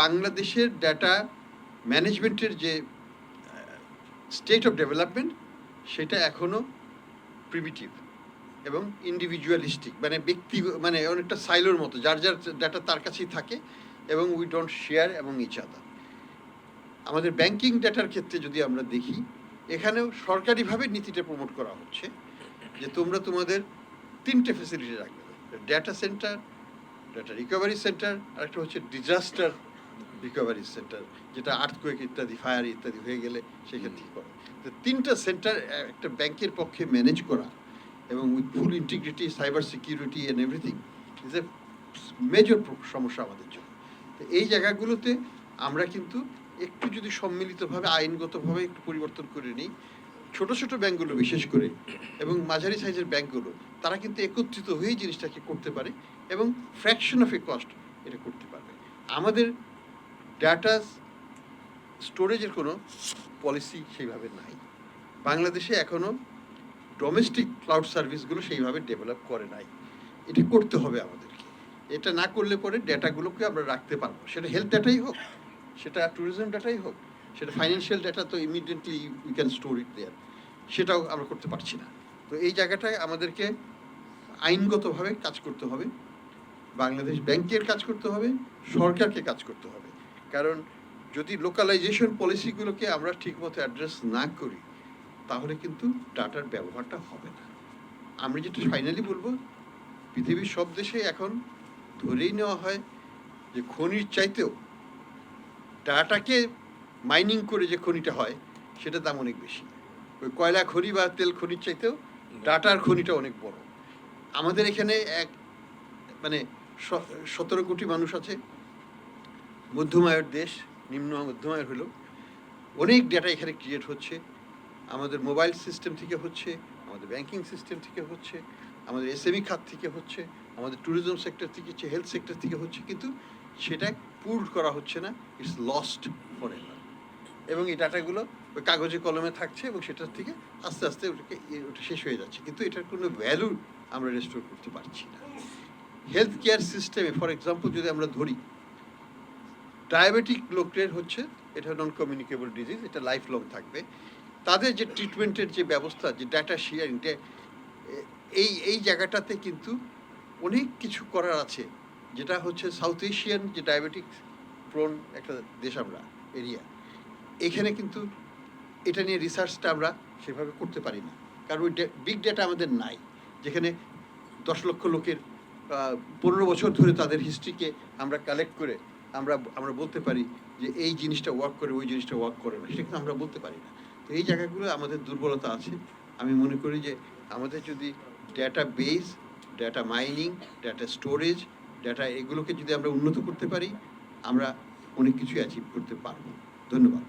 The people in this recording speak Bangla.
বাংলাদেশের ডাটা ম্যানেজমেন্টের যে স্টেট অফ ডেভেলপমেন্ট সেটা এখনও প্রিমিটিভ এবং ইন্ডিভিজুয়ালিস্টিক, মানে মানে অনেকটা সাইলোর মতো, যার যার ডাটা তার কাছেই থাকে এবং উই ডোন্ট শেয়ার এবং ইচ আদার। আমাদের ব্যাংকিং ডাটার ক্ষেত্রে যদি আমরা দেখি, এখানেও সরকারিভাবে নীতিটা প্রমোট করা হচ্ছে যে তোমরা তোমাদের 3টে ফ্যাসিলিটি রাখবে: data center, data recovery center, আর একটা হচ্ছে ডিজাস্টার রিকভারি সেন্টার, যেটা আর্থকুয়েক ইত্যাদি, ফায়ার ইত্যাদি হয়ে গেলে সেক্ষেত্রে করে। তো 3টা সেন্টার একটা ব্যাংকের পক্ষে ম্যানেজ করা এবং with full integrity, cyber security and everything is a major সমস্যা আমাদের জন্য। তো এই জায়গাগুলোতে আমরা কিন্তু একটু যদি সম্মিলিতভাবে আইনগতভাবে একটু পরিবর্তন করে নিই, ছোট ছোট ব্যাংকগুলো বিশেষ করে এবং মাঝারি সাইজের ব্যাংকগুলো, তারা কিন্তু একত্রিত হয়েই জিনিসটাকে করতে পারে এবং ফ্র্যাকশন অফ এ কস্ট এটা করতে পারবে। আমাদের ডাটা স্টোরেজের কোনো পলিসি সেইভাবে নাই। বাংলাদেশে এখনও ডোমেস্টিক ক্লাউড সার্ভিসগুলো সেইভাবে ডেভেলপ করে নাই। এটা করতে হবে আমাদেরকে। এটা না করলে পরে ডেটাগুলোকে আমরা রাখতে পারবো, সেটা হেলথ ডাটাই হোক, সেটা ট্যুরিজম ডাটাই হোক, সেটা ফাইন্যান্সিয়াল ডাটা, তো ইমিডিয়েটলি উই ক্যান স্টোর ইট দেয়ার, সেটাও আমরা করতে পারছি না। তো এই জায়গাটায় আমাদেরকে আইনগতভাবে কাজ করতে হবে, বাংলাদেশ ব্যাংকের কাজ করতে হবে, সরকারকে কাজ করতে হবে। কারণ যদি লোকালাইজেশন পলিসিগুলোকে আমরা ঠিকমতো অ্যাড্রেস না করি, তাহলে কিন্তু ডাটার ব্যবহারটা হবে না। আমরা যেটা ফাইনালি বলবো, পৃথিবীর সব দেশে এখন ধরেই নেওয়া হয় যে খনির চাইতেও ডাটাকে মাইনিং করে যে খনিটা হয় সেটার দাম অনেক বেশি। ওই কয়লা খনি বা তেল খনির চাইতেও ডাটার খনিটা অনেক বড়। আমাদের এখানে মানে 17 কোটি মানুষ আছে, মধ্যম আয়ের দেশ, নিম্ন মধ্যম আয়ের হলেও অনেক ডেটা এখানে ক্রিয়েট হচ্ছে। আমাদের মোবাইল সিস্টেম থেকে হচ্ছে, আমাদের ব্যাংকিং সিস্টেম থেকে হচ্ছে, আমাদের এসএমই খাত থেকে হচ্ছে, আমাদের ট্যুরিজম সেক্টর থেকে হচ্ছে, হেলথ সেক্টর থেকে হচ্ছে, কিন্তু সেটা পুল করা হচ্ছে না, ইটস লস্ট ফর এভার। এবং এই ডাটাগুলো ওই কাগজে কলমে থাকছে এবং সেটার থেকে আস্তে আস্তে ওটা শেষ হয়ে যাচ্ছে, কিন্তু এটার কোনো ভ্যালু আমরা রেস্টোর করতে পারছি না। হেলথ কেয়ার সিস্টেমে ফর এক্সাম্পল যদি আমরা ধরি, ডায়াবেটিক লোকের হচ্ছে এটা নন কমিউনিকেবল ডিজিজ, এটা লাইফ লং থাকবে। তাদের যে ট্রিটমেন্টের যে ব্যবস্থা, যে ডাটা শেয়ারিং, এই জায়গাটাতে কিন্তু অনেক কিছু করার আছে, যেটা হচ্ছে সাউথ এশিয়ান যে ডায়াবেটিক প্রোন একটা দেশ আমরা এরিয়া, এখানে কিন্তু এটা নিয়ে রিসার্চটা আমরা সেভাবে করতে পারি না, কারণ ওই বিগ ডেটা আমাদের নাই, যেখানে 10 লক্ষ লোকের 15 বছর ধরে তাদের হিস্ট্রিকে আমরা কালেক্ট করে আমরা বলতে পারি যে এই জিনিসটা ওয়ার্ক করে, ওই জিনিসটা ওয়ার্ক করে না, সেটা কিন্তু আমরা বলতে পারি না। তো এই জায়গাগুলো আমাদের দুর্বলতা আছে। আমি মনে করি যে আমাদের যদি data base, data mining, data storage, data এগুলোকে যদি আমরা উন্নত করতে পারি, আমরা অনেক কিছু অ্যাচিভ করতে পারবো। ধন্যবাদ।